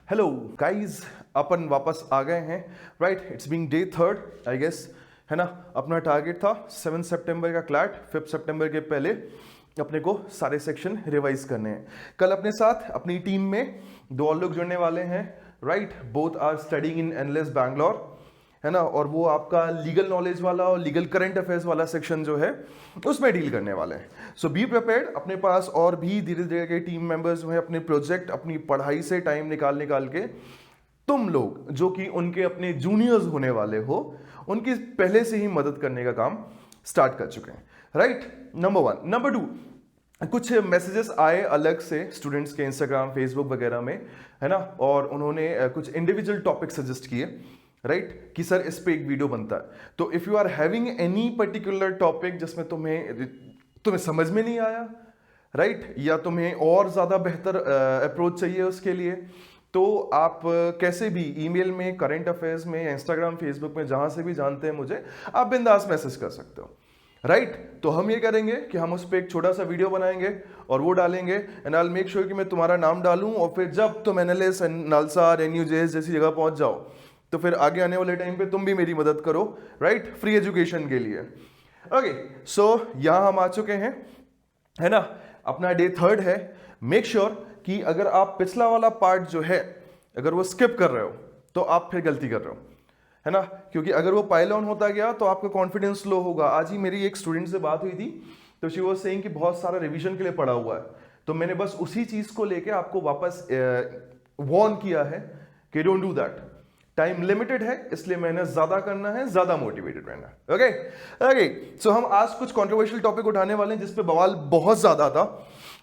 Hello guys, अपन वापस आ गए हैं। Right, it's being day 3 I guess, है ना। अपना टारगेट था 7 सितंबर का क्लैट, 5 सितंबर के पहले अपने को सारे सेक्शन रिवाइज करने हैं। कल अपने साथ अपनी टीम में दो और लोग जुड़ने वाले हैं। Right, both are studying in NLS Bangalore, है ना। और वो आपका लीगल नॉलेज वाला और लीगल करंट अफेयर्स वाला सेक्शन जो है उसमें डील करने वाले हैं। So be prepared. अपने पास और भी धीरे धीरे के टीम मेंबर्स जो है अपने प्रोजेक्ट अपनी पढ़ाई से टाइम निकाल के तुम लोग जो कि उनके अपने जूनियर्स होने वाले हो उनकी पहले से ही मदद करने का काम स्टार्ट कर चुके हैं। Right, number 1। नंबर 2, कुछ मैसेजेस आए अलग से स्टूडेंट्स के इंस्टाग्राम फेसबुक वगैरह में, है ना। और उन्होंने कुछ इंडिविजुअल टॉपिक सजेस्ट किए, राइट, कि सर इस पे एक वीडियो बनता है। तो if you are having any particular topic जिसमें तुम्हें समझ में नहीं आया, राइट, या तुम्हें और ज्यादा बेहतर अप्रोच चाहिए उसके लिए, तो आप कैसे भी ईमेल में, करंट अफेयर्स में, इंस्टाग्राम फेसबुक में, जहां से भी जानते हैं मुझे, आप बिंदास मैसेज कर सकते हो। राइट, तो हम ये करेंगे कि हम उस पर एक छोटा सा वीडियो बनाएंगे और वो डालेंगे, and I will make sure कि मैं तुम्हारा नाम डालूं, और फिर जब तुम एनालिस, नलसार, एनयूजेएस जैसी जगह पहुंच जाओ तो फिर आगे आने वाले टाइम पे तुम भी मेरी मदद करो, राइट, फ्री एजुकेशन के लिए। ओके, सो यहां हम आ चुके हैं, है ना। अपना डे 3 है। मेक श्योर कि अगर आप पिछला वाला पार्ट जो है अगर वो स्किप कर रहे हो तो आप फिर गलती कर रहे हो, है ना। क्योंकि अगर वो पाइल ऑन होता गया तो आपका कॉन्फिडेंस लो होगा। आज ही मेरी एक स्टूडेंट से बात हुई थी, तो शी वाज सेइंग कि बहुत सारा रिवीजन के लिए पड़ा हुआ है। तो मैंने बस उसी चीज को लेके आपको वापस वॉर्न किया है कि don't do that. Time limited है, इसलिए मेहनत ज्यादा करना है, ज्यादा मोटिवेटेड रहना है। ओके ओके, सो हम आज कुछ कंट्रोवर्शियल टॉपिक उठाने वाले हैं जिसपे बवाल बहुत ज्यादा था।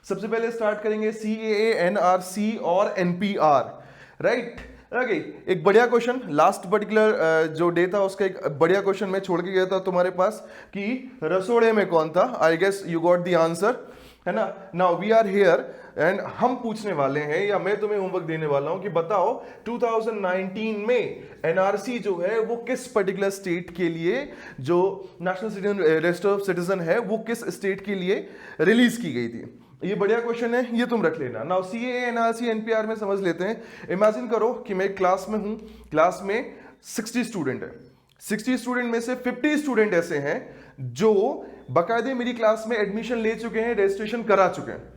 सबसे पहले स्टार्ट करेंगे सीएए, एनआरसी और एनपीआर। राइट, ओके, एक बढ़िया क्वेश्चन लास्ट पर्टिकुलर जो डे था उसका एक बढ़िया क्वेश्चन मैं छोड़ के गया था तुम्हारे पास कि रसोड़े में कौन था। I guess you got the answer, है ना। Now we are here and हम पूछने वाले हैं, या मैं तुम्हें होमवर्क देने वाला हूं कि बताओ 2019 में एनआरसी जो है वो किस पर्टिकुलर स्टेट के लिए, जो national citizen register of citizen है, वो किस स्टेट के लिए रिलीज की गई थी। ये बढ़िया क्वेश्चन है, ये तुम रख लेना। नाउ सीएए, एनआरसी, एनपीआर में समझ लेते हैं। इमेजिन करो कि मैं क्लास में हूं, क्लास में 60 स्टूडेंट है। 60 स्टूडेंट में से 50 स्टूडेंट ऐसे हैं जो बाकायदे मेरी क्लास में एडमिशन ले चुके हैं, रजिस्ट्रेशन करा चुके हैं।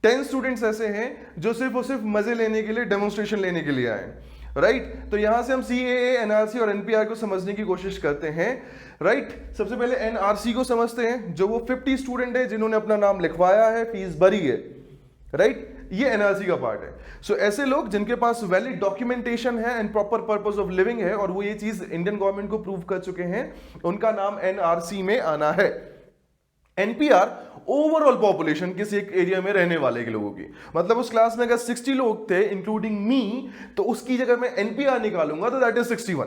10 स्टूडेंट्स ऐसे हैं जो सिर्फ और सिर्फ मजे लेने के लिए, डेमोन्स्ट्रेशन लेने के लिए आए। राइट, तो यहां से हम सीएए, एनआरसी और एनपीआर को समझने की कोशिश करते हैं। राइट, सबसे पहले एनआरसी को समझते हैं, जो वो 50 स्टूडेंट है जिन्होंने अपना नाम लिखवाया है, फीस भरी है। राइट, ये एनआरसी का पार्ट है। सो ऐसे लोग जिनके पास वैलिड डॉक्यूमेंटेशन है and proper purpose of living है, और वो ये चीज इंडियन गवर्नमेंट को प्रूव कर चुके हैं, उनका नाम एनआरसी में आना है। एनपीआर ओवरऑल पॉपुलेशन किसी एक एरिया में रहने वाले के लोगों की, मतलब उस क्लास में अगर 60 लोग थे इंक्लूडिंग मी, तो उसकी जगह मैं एनपीआर निकालूंगा तो दैट इज 61।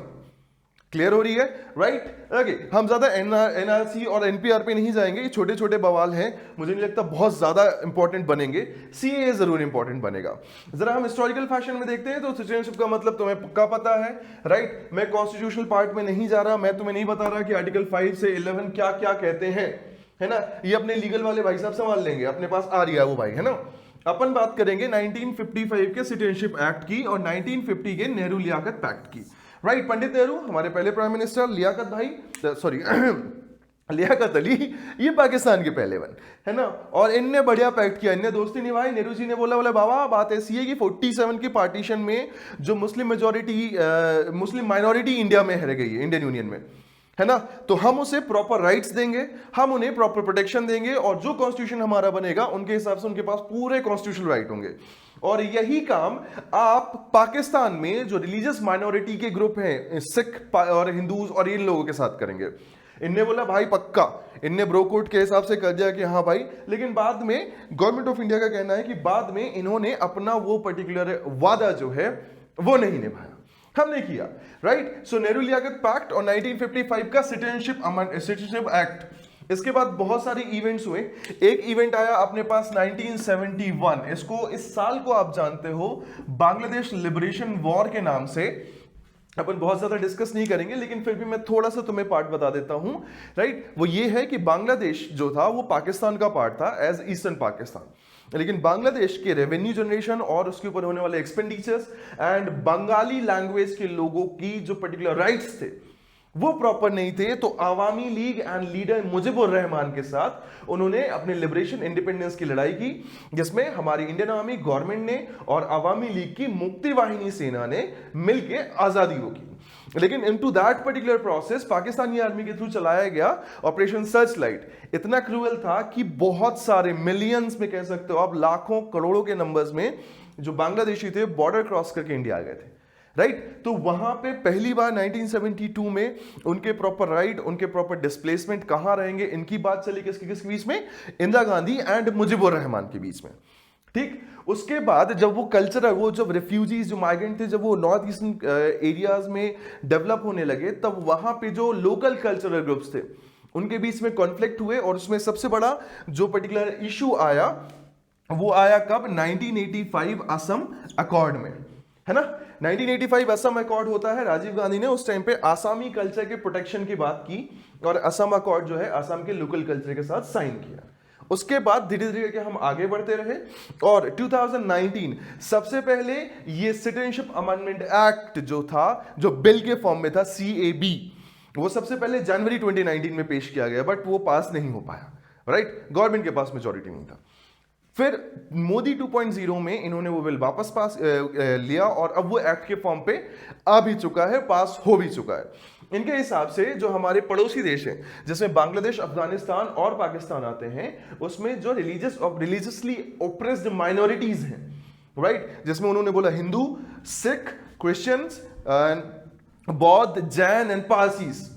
क्लियर हो रही है? राइट, ओके, हम ज्यादा एनआरसी और एनपीआर पे नहीं जाएंगे, ये छोटे छोटे बवाल हैं, मुझे नहीं लगता बहुत ज्यादा इंपॉर्टेंट बनेंगे। सीएए जरूर इंपॉर्टेंट बनेगा। जरा हम हिस्टोरिकल फैशन में देखते हैं, तो सिटीजनशिप का मतलब तुम्हें पक्का पता है। राइट, मैं कॉन्स्टिट्यूशनल पार्ट में नहीं जा रहा, मैं तुम्हें नहीं बता रहा कि आर्टिकल 5 से 11 क्या क्या कहते हैं, है ना। ये अपने लीगल वाले भाई साहब संभाल लेंगे, अपने पास आ रही है वो भाई, है ना। अपन बात करेंगे 1955 के सिटीजनशिप एक्ट की और 1950 के नेहरू लियाकत पैक्ट की। राइट, पंडित नेहरू हमारे पहले प्राइम मिनिस्टर, लियाकत भाई, सॉरी लियाकत अली ये पाकिस्तान के पहले वन, है ना। और इनने बढ़िया पैक्ट किया, इनने दोस्ती निभाई। नेहरू जी ने बोला, बोले बाबा बात ऐसी है कि 47 की पार्टीशन में जो मुस्लिम माइनॉरिटी इंडिया में रह गई है, इंडियन यूनियन में, है ना, तो हम उसे प्रॉपर राइट्स देंगे, हम उन्हें प्रॉपर प्रोटेक्शन देंगे, और जो कॉन्स्टिट्यूशन हमारा बनेगा उनके हिसाब से उनके पास पूरे कॉन्स्टिट्यूशनल राइट होंगे। और यही काम आप पाकिस्तान में जो रिलीजियस माइनॉरिटी के ग्रुप हैं, सिख और हिंदूज और इन लोगों के साथ करेंगे। इनने बोला भाई पक्का, इनने ब्रोकोट के हिसाब से कर दिया कि हाँ भाई, लेकिन बाद में गवर्नमेंट ऑफ इंडिया का कहना है कि बाद में इन्होंने अपना वो पर्टिकुलर वादा जो है वो नहीं निभाया, हमने किया। राइट, सो नेहरू लियाकत पैक्ट और 1955 का सिटीजनशिप एक्ट, इसके बाद बहुत सारे इवेंट्स हुए। एक इवेंट आया अपने पास 1971, इसको, इस साल को आप जानते हो बांग्लादेश लिबरेशन वॉर के नाम से अपन बहुत ज्यादा डिस्कस नहीं करेंगे, लेकिन फिर भी मैं थोड़ा सा तुम्हें पार्ट बता देता हूं, राइट। वो ये है कि बांग्लादेश जो था वो पाकिस्तान का पार्ट था एज ईस्टर्न पाकिस्तान, लेकिन बांग्लादेश के रेवेन्यू जनरेशन और उसके ऊपर होने वाले एक्सपेंडिचर्स एंड बंगाली लैंग्वेज के लोगों की जो पर्टिकुलर राइट्स थे वो प्रॉपर नहीं थे। तो आवामी लीग एंड लीडर मुजीबुर रहमान के साथ उन्होंने अपने लिबरेशन इंडिपेंडेंस की लड़ाई की, जिसमें हमारी इंडियन आर्मी गवर्नमेंट ने और आवामी लीग की मुक्ति वाहिनी सेना ने मिलकर आजादी वो की। लेकिन into that particular process Pakistani army के थ्रू चलाया गया ऑपरेशन सर्च लाइट इतना क्रूअल था कि बहुत सारे मिलियंस में कह सकते हो आप, लाखों करोड़ों के नंबर्स में जो बांग्लादेशी थे बॉर्डर क्रॉस करके इंडिया आ गए थे, राइट। तो वहां पे पहली बार 1972 में उनके प्रॉपर राइट, उनके प्रॉपर डिस्प्लेसमेंट कहां रहेंगे, इनकी बात चली किसके बीच में, इंदिरा गांधी एंड मुजीबुर रहमान के बीच में, ठीक। उसके बाद जब वो कल्चर, वो जब रिफ्यूजीज जो माइग्रेंट थे जब वो नॉर्थ ईस्टर्न एरियाज में डेवलप होने लगे, तब वहां पे जो लोकल कल्चरल ग्रुप्स थे उनके बीच में कॉन्फ्लिक्ट हुए, और उसमें सबसे बड़ा जो पर्टिकुलर इशू आया वो आया कब, 1985 असम अकॉर्ड में, है ना। 1985 असम अकॉर्ड होता है, राजीव गांधी ने उस टाइम पे आसामी कल्चर के प्रोटेक्शन की बात की और असम अकॉर्ड जो है असम के लोकल कल्चर के साथ साइन किया। उसके बाद धीरे धीरे के हम आगे बढ़ते रहे और 2019 सबसे पहले ये सिटीजनशिप अमेंडमेंट एक्ट जो था, जो बिल के फॉर्म में था CAB, वो सबसे पहले जनवरी 2019 में पेश किया गया, बट वो पास नहीं हो पाया, राइट। गवर्नमेंट के पास मेजॉरिटी नहीं था। फिर मोदी 2.0 में इन्होंने वो बिल वापस पास लिया और अब वो एक्ट के फॉर्म पे आ भी चुका है, पास हो भी चुका है। इनके हिसाब से जो हमारे पड़ोसी देश हैं जिसमें बांग्लादेश, अफगानिस्तान और पाकिस्तान आते हैं, उसमें जो रिलीजियसली ओप्रेस्ड माइनॉरिटीज हैं, राइट, जिसमें उन्होंने बोला हिंदू, सिख, क्रिश्चियंस, बौद्ध, जैन एंड पारसीज,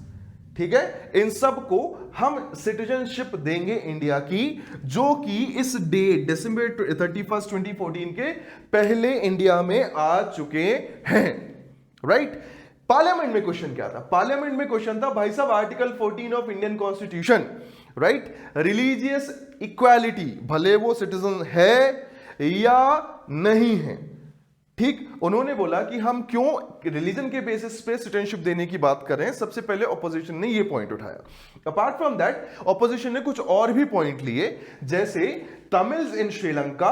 ठीक है, इन सब को हम सिटीजनशिप देंगे इंडिया की, जो कि इस डेट दिसंबर 31, 2014 के पहले इंडिया में आ चुके हैं, राइट। पार्लियामेंट में क्वेश्चन क्या था, पार्लियामेंट में क्वेश्चन था भाई साहब article 14 of Indian constitution, right, religious equality, भले वो सिटीजन है या नहीं है, ठीक। उन्होंने बोला कि हम क्यों रिलीजन के बेसिस पे सिटीजनशिप देने की बात कर रहे हैं। सबसे पहले ऑपोजिशन ने ये पॉइंट उठाया। अपार्ट फ्रॉम दैट ऑपोजिशन ने कुछ और भी पॉइंट लिए, जैसे Tamils in Sri Lanka,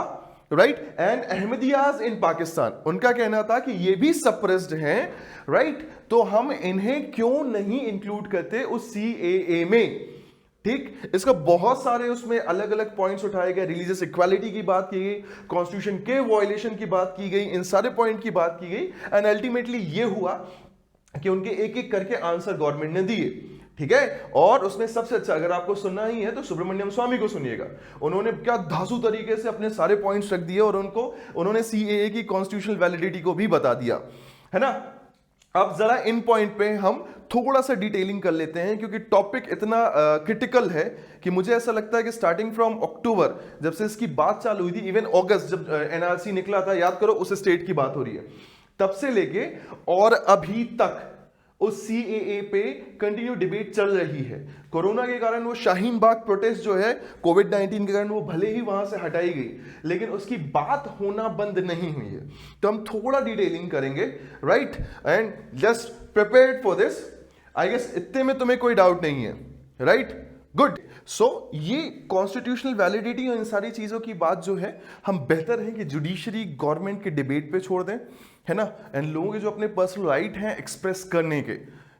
right, and Ahmadiyyas in Pakistan. उनका कहना था कि ये भी सप्रेस्ड हैं, राइट, तो हम इन्हें क्यों नहीं इंक्लूड करते उस CAA में, ठीक। इसका बहुत सारे उसमें अलग अलग पॉइंट्स उठाए गए, रिलीजियस इक्वालिटी की बात की गई, कॉन्स्टिट्यूशन के वायलेशन की बात की गई, इन सारे पॉइंट की बात की गई, एंड अल्टीमेटली ये हुआ कि उनके एक एक करके आंसर गवर्नमेंट ने दिए, ठीक है। और उसमें सबसे अच्छा, अगर आपको सुनना ही है तो सुब्रमण्यम स्वामी को सुनिएगा। उन्होंने क्या धांसू तरीके से अपने सारे पॉइंट्स रख दिए और उन्होंने CAA की कॉन्स्टिट्यूशनल वैलिडिटी को भी बता दिया, है ना। अब जरा इन पॉइंट पे हम थोड़ा सा डिटेलिंग कर लेते हैं, क्योंकि टॉपिक इतना क्रिटिकल है कि मुझे ऐसा लगता है कि स्टार्टिंग फ्रॉम अक्टूबर जब से इसकी बात चालू हुई थी, इवन अगस्त जब NRC निकला था, याद करो उस स्टेट की बात हो रही है, तब से लेके और अभी तक उस CAA पे कंटिन्यू डिबेट चल रही है। कोरोना के कारण वो शाहीन बाग प्रोटेस्ट जो है, कोविड-19 के कारण वो भले ही वहां से हटाई गई, लेकिन उसकी बात होना बंद नहीं हुई है। तो हम थोड़ा डिटेलिंग करेंगे, right, and just prepared for this. I guess इतने में तुम्हें कोई डाउट नहीं है, राइट, गुड। सो ये कॉन्स्टिट्यूशनल वैलिडिटी और इन सारी चीजों की बात जो है, हम बेहतर है कि जुडिशरी गवर्नमेंट के डिबेट पे छोड़ दें, है ना, एंड लोगों के जो अपने पर्सनल राइट हैं एक्सप्रेस करने के,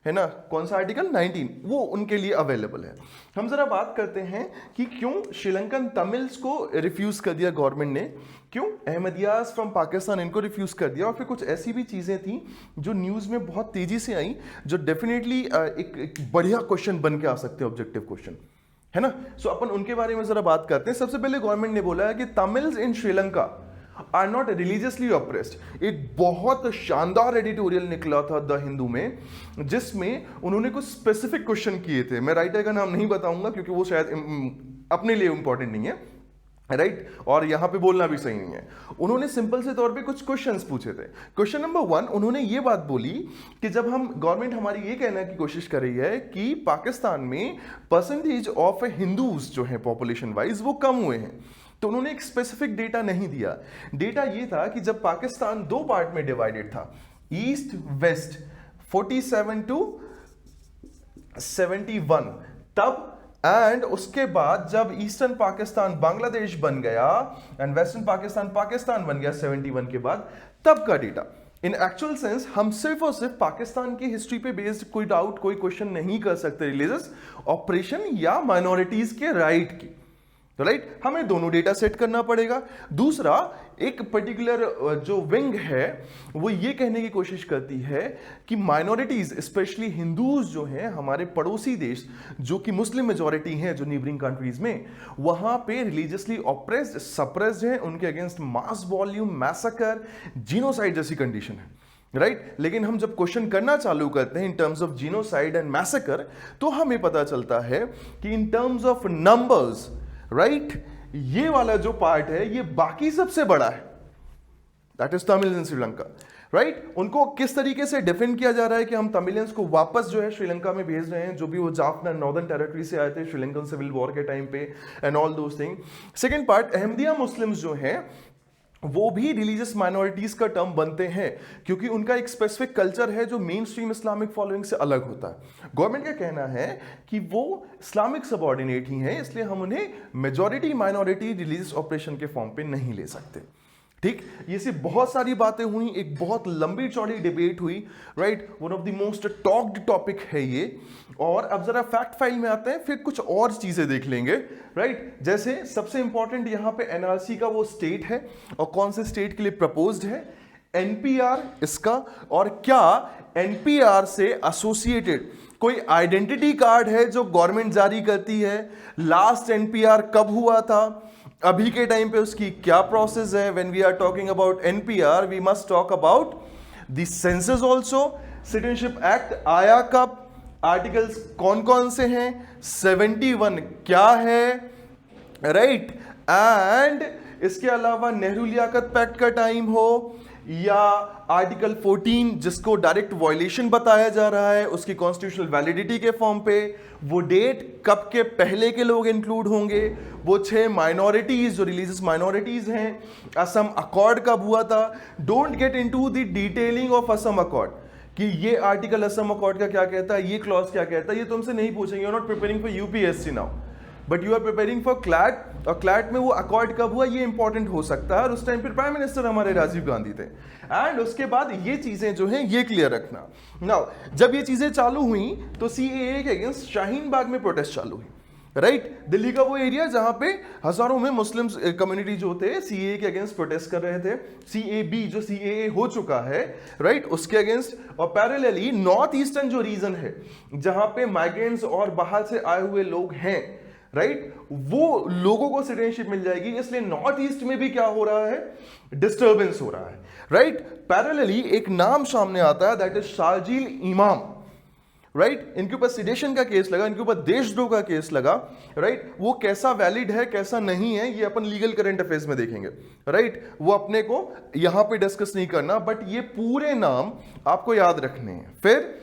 है ना, कौन सा आर्टिकल 19 वो उनके लिए अवेलेबल है। हम जरा बात करते हैं कि क्यों श्रीलंकन तमिल्स को रिफ्यूज कर दिया गवर्नमेंट ने, क्यों अहमदियाज फ्रॉम पाकिस्तान इनको रिफ्यूज कर दिया, और फिर कुछ ऐसी भी चीजें थी जो न्यूज में बहुत तेजी से आई, जो डेफिनेटली एक बढ़िया क्वेश्चन बन के आ सकते हैं, ऑब्जेक्टिव क्वेश्चन, है ना। सो अपन उनके बारे में जरा बात करते हैं। सबसे पहले गवर्नमेंट ने बोला है कि Tamils in Sri Lanka are not religiously oppressed. एक बहुत शानदार एडिटोरियल निकला था द हिंदू में, जिसमें उन्होंने कुछ स्पेसिफिक क्वेश्चन किए थे। मैं राइटर का नाम नहीं बताऊंगा क्योंकि वो शायद अपने लिए इंपॉर्टेंट नहीं है, राइट, और यहां पे बोलना भी सही नहीं है। उन्होंने सिंपल से तौर पे कुछ क्वेश्चंस पूछे थे। क्वेश्चन नंबर 1, उन्होंने ये बात बोली कि जब हम गवर्नमेंट हमारी ये कहने की कोशिश कर रही है कि पाकिस्तान में परसेंटेज ऑफ हिंदूज जो है पॉपुलेशन वाइज वो कम हुए हैं, तो उन्होंने एक स्पेसिफिक डेटा नहीं दिया। डेटा ये था कि जब पाकिस्तान 2 पार्ट में डिवाइडेड था, ईस्ट वेस्ट, 47 to 71 तब, एंड उसके बाद जब ईस्टर्न पाकिस्तान बांग्लादेश बन गया एंड वेस्टर्न पाकिस्तान पाकिस्तान बन गया 71 के बाद, तब का डेटा। इन एक्चुअल सेंस हम सिर्फ और सिर्फ पाकिस्तान की हिस्ट्री पे बेस्ड कोई डाउट, कोई क्वेश्चन नहीं कर सकते रिलीजियस ऑपरेशन या माइनॉरिटीज के राइट की, तो राइट हमें दोनों डेटा सेट करना पड़ेगा। दूसरा, एक पर्टिकुलर जो विंग है वो ये कहने की कोशिश करती है कि माइनॉरिटीज स्पेशली हिंदूज जो हैं हमारे पड़ोसी देश जो कि मुस्लिम मेजॉरिटी हैं, जो नीबरिंग कंट्रीज में, वहां पे रिलीजियसली ऑप्रेस्ड, सप्रेस्ड हैं, उनके against mass volume massacre, genocide जैसी कंडीशन है, राइट लेकिन हम जब क्वेश्चन करना चालू करते हैं in terms of genocide and massacre, तो हमें पता चलता है कि in terms of numbers, right ये वाला जो पार्ट है ये बाकी सबसे बड़ा है, that is Tamil in Sri Lanka, right. उनको किस तरीके से डिफेंड किया जा रहा है कि हम तमिलियंस को वापस जो है श्रीलंका में भेज रहे हैं, जो भी वो जाफना नॉर्दर्न टेरिटरी से आए थे श्रीलंकन सिविल वॉर के टाइम पे and all those thing. Second part, Ahmadiyya Muslims जो हैं वो भी रिलीजियस माइनॉरिटीज का टर्म बनते हैं क्योंकि उनका एक स्पेसिफिक कल्चर है जो मेन स्ट्रीम इस्लामिक फॉलोइंग से अलग होता है। गवर्नमेंट का कहना है कि वो इस्लामिक सबऑर्डिनेट ही हैं, इसलिए हम उन्हें मेजॉरिटी माइनॉरिटी रिलीजियस ऑपरेशन के फॉर्म पे नहीं ले सकते। ठीक, ये से बहुत सारी बातें हुई, एक बहुत लंबी चौड़ी डिबेट हुई, right. One of the most talked topic है ये। और अब जरा फैक्ट फाइल में आते हैं, फिर कुछ और चीजें देख लेंगे, राइट। जैसे सबसे इंपॉर्टेंट यहां पे एनआरसी का वो स्टेट है और कौन से स्टेट के लिए प्रपोज्ड है, एनपीआर इसका, और क्या एनपीआर से एसोसिएटेड कोई आइडेंटिटी कार्ड है जो गवर्नमेंट जारी करती है, लास्ट एनपीआर कब हुआ था, अभी के टाइम पे उसकी क्या प्रोसेस है। When we are talking about NPR we must talk about the census also. Citizenship act आया कब, आर्टिकल्स कौन कौन से हैं, 71 क्या है, राइट। एंड इसके अलावा नेहरू लियाकत पैक्ट का टाइम हो या आर्टिकल 14 जिसको डायरेक्ट वायलेशन बताया जा रहा है उसकी कॉन्स्टिट्यूशनल वैलिडिटी के फॉर्म पे, वो डेट कब के पहले के लोग इंक्लूड होंगे, वो 6 माइनॉरिटीज जो रिलीजियस माइनॉरिटीज हैं, असम अकॉर्ड कब हुआ था। Don't get into the detailing of Assam accord कि ये आर्टिकल असम अकॉर्ड का क्या कहता है, ये क्लॉज क्या कहता है, ये तुमसे नहीं पूछेंगे। You are not preparing for UPSC now but you are preparing for CLAT, और क्लैट में वो अकॉर्ड कब हुआ ये इंपॉर्टेंट हो सकता है, और उस टाइम पर प्राइम मिनिस्टर हमारे राजीव गांधी थे। एंड उसके बाद ये चीजें जो हैं ये क्लियर रखना। नाउ जब ये चीजें चालू हुई तो सीएए के अगेंस्ट शाहीन बाग में प्रोटेस्ट चालू हुई, राइट। दिल्ली का वो एरिया जहां पे हजारों में मुस्लिम कम्युनिटी जो थे सीएए के अगेंस्ट प्रोटेस्ट कर रहे थे, सीएबी जो सीएए हो चुका है, राइट उसके अगेंस्ट। और पैरेलली नॉर्थ ईस्टर्न जो रीजन है जहां पे माइग्रेंट्स और बाहर से आए हुए लोग हैं, राइट वो लोगों को सिटीजनशिप मिल जाएगी, इसलिए नॉर्थ ईस्ट में भी क्या हो रहा है, डिस्टर्बेंस हो रहा है, राइट। पैरेलली एक नाम सामने आता है दैट इज शारजील इमाम, राइट। इनके ऊपर सिडेशन का केस लगा, इनके ऊपर देशद्रोह का केस लगा, राइट। वो कैसा वैलिड है कैसा नहीं है ये अपन लीगल करंट अफेयर्स में देखेंगे, राइट। वो अपने को यहां पे डिस्कस नहीं करना, बट ये पूरे नाम आपको याद रखने हैं। फिर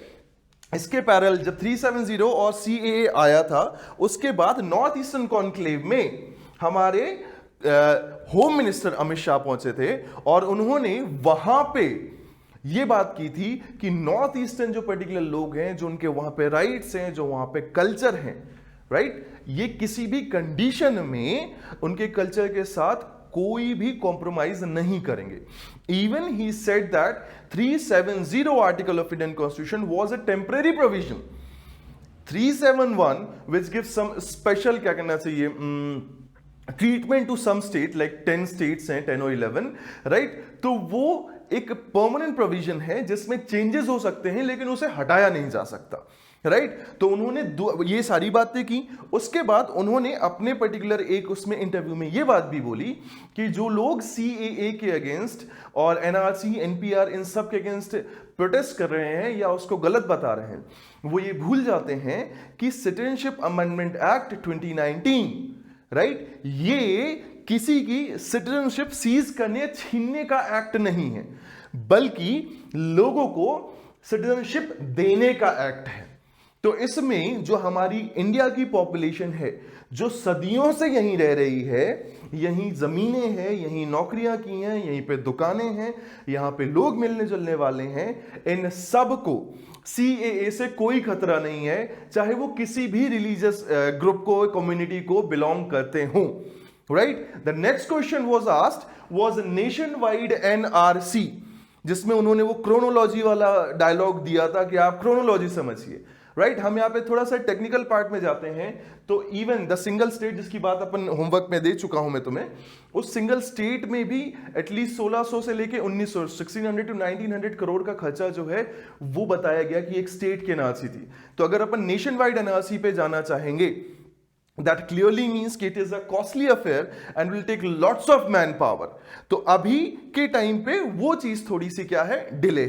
इसके पैरेलल जब 370 और सीएए आया था उसके बाद नॉर्थ ईस्टर्न कॉन्क्लेव में हमारे होम मिनिस्टर अमित शाह पहुंचे थे और उन्होंने वहां पे ये बात की थी कि नॉर्थ ईस्टर्न जो पर्टिकुलर लोग हैं, जो उनके वहां पे राइट्स हैं, जो वहां पे कल्चर हैं, राइट ये किसी भी कंडीशन में उनके कल्चर के साथ कोई भी कॉम्प्रोमाइज नहीं करेंगे। Even he said that 370 article of Indian constitution was a temporary provision. 371 which gives some special क्या कहना चाहिए treatment to some state, like 10 states हैं, 10 और 11, राइट। तो वो एक परमानेंट प्रोविजन है जिसमें चेंजेस हो सकते हैं लेकिन उसे हटाया नहीं जा सकता, राइट। तो उन्होंने ये सारी बातें की। उसके बाद उन्होंने अपने पर्टिकुलर एक उसमें इंटरव्यू में ये बात भी बोली कि जो लोग सीएए के अगेंस्ट और एनआरसी एनपीआर इन सब के अगेंस्ट प्रोटेस्ट कर रहे हैं या उसको गलत बता रहे हैं, वो ये भूल जाते हैं कि सिटीजनशिप अमेंडमेंट एक्ट 2019, राइट ये किसी की सिटीजनशिप सीज करने छीनने का एक्ट नहीं है, बल्कि लोगों को सिटीजनशिप देने का एक्ट है। तो इसमें जो हमारी इंडिया की पॉपुलेशन है जो सदियों से यहीं रह रही है, यहीं जमीनें हैं, यहीं नौकरियां की हैं, यहीं पे दुकानें हैं, यहां पे लोग मिलने जुलने वाले हैं, इन सब को CAA से कोई खतरा नहीं है, चाहे वो किसी भी रिलीजियस ग्रुप को, कम्युनिटी को बिलोंग करते हों, right. The next question was asked was nation wide NRC, जिसमें उन्होंने वो क्रोनोलॉजी वाला डायलॉग दिया था कि आप क्रोनोलॉजी समझिए, राइट। हम यहाँ पे थोड़ा सा टेक्निकल पार्ट में जाते हैं, तो इवन द सिंगल स्टेट जिसकी बात अपन होमवर्क में दे चुका हूं मैं तुम्हें, उस सिंगल स्टेट में भी एटलीस्ट 1600 से लेके 1900 1600 टू 1900 करोड़ का खर्चा जो है वो बताया गया कि एक स्टेट की एनआरसी थी। तो अगर अपन नेशन वाइड एनआरसी पे जाना चाहेंगे, that clearly means कि it is a costly affair and will take lots of manpower। तो अभी के टाइम पे वो चीज थोड़ी सी क्या है, डिले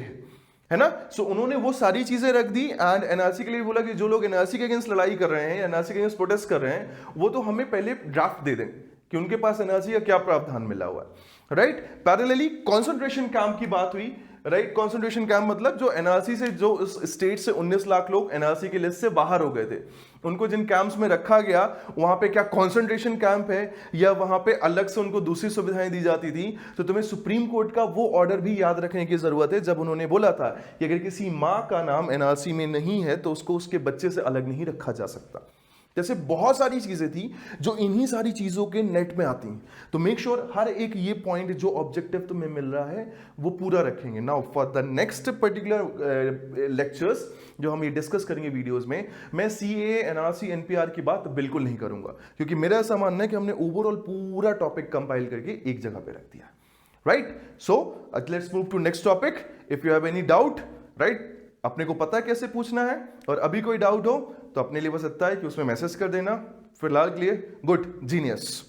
है ना। सो उन्होंने वो सारी चीजें रख दी एंड एनआरसी के लिए बोला कि जो लोग एनआरसी के अगेंस्ट लड़ाई कर रहे हैं, एनआरसी के अगेंस्ट प्रोटेस्ट कर रहे हैं, वो तो हमें पहले ड्राफ्ट दे दें कि उनके पास एनआरसी का क्या प्रावधान मिला हुआ है, राइट। पैरेलली कंसंट्रेशन कैंप की बात हुई, राइट। कंसंट्रेशन कैंप मतलब जो एनआरसी से, जो स्टेट से 19 लाख लोग एनआरसी की लिस्ट से बाहर हो गए थे, उनको जिन कैंप्स में रखा गया, वहां पे क्या कंसंट्रेशन कैंप है या वहां पे अलग से उनको दूसरी सुविधाएं दी जाती थी। तो तुम्हें सुप्रीम कोर्ट का वो ऑर्डर भी याद रखने की जरूरत है, जब उन्होंने बोला था कि अगर किसी मां का नाम एनआरसी में नहीं है तो उसको उसके बच्चे से अलग नहीं रखा जा सकता। जैसे बहुत सारी चीजें थी जो इन्हीं सारी चीजों के नेट में आती हैं। तो मेक श्योर हर एक ये पॉइंट जो ऑब्जेक्टिव तुम्हें मिल रहा है वो पूरा रखेंगे। Now for the next particular lectures जो हम ये डिस्कस करेंगे वीडियोस में, मैं CAA NRC NPR की बात बिल्कुल नहीं करूंगा, क्योंकि मेरा ऐसा मानना है कि हमने ओवरऑल पूरा टॉपिक कंपाइल करके एक जगह पे रख दिया, right. So let's move to next topic. If you have any doubt, right, अपने को पता है कैसे पूछना है, और अभी कोई डाउट हो तो अपने लिए बस इतना है कि उसमें मैसेज कर देना। फिलहाल के लिए गुड जीनियस।